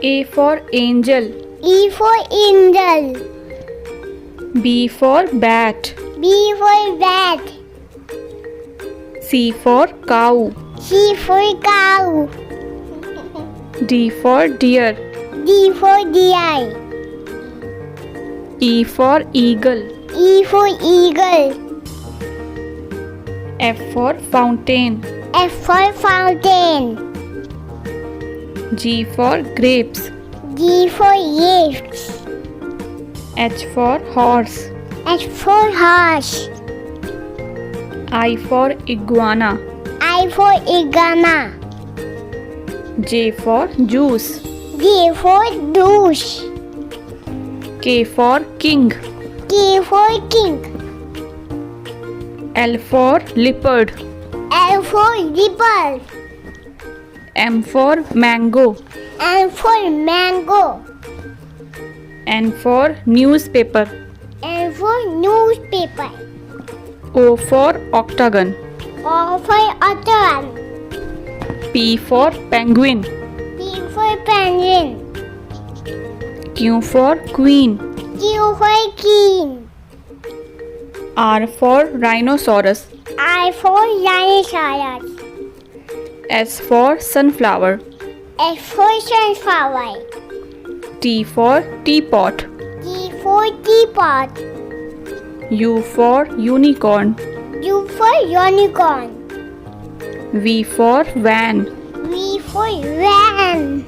A for angel. E for angel. B for bat. B for bat. C for cow. C for cow. D for deer. D for deer. E for eagle. E for eagle. F for fountain. F for fountain. G for grapes. G for grapes. H for horse. H for horse. I for iguana. I for iguana. J for juice. J for juice. K for king. K for king. L for leopard. L for leopard. M for mango. N for mango. N for newspaper. N for newspaper. O for octagon. O for octagon. P for penguin. P for penguin. Q for queen. Q for king. R for rhinoceros. I for rhinoceros. S for sunflower. S for sunflower. T for teapot. T for teapot. U for unicorn. U for unicorn. V for van. V for van.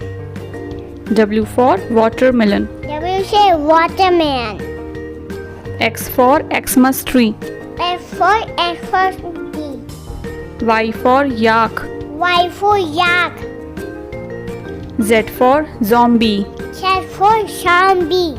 W for watermelon. W for watermelon. X for Xmas tree. X for tree. Y for yak. Y for yak. Z for zombie. Z for zombie.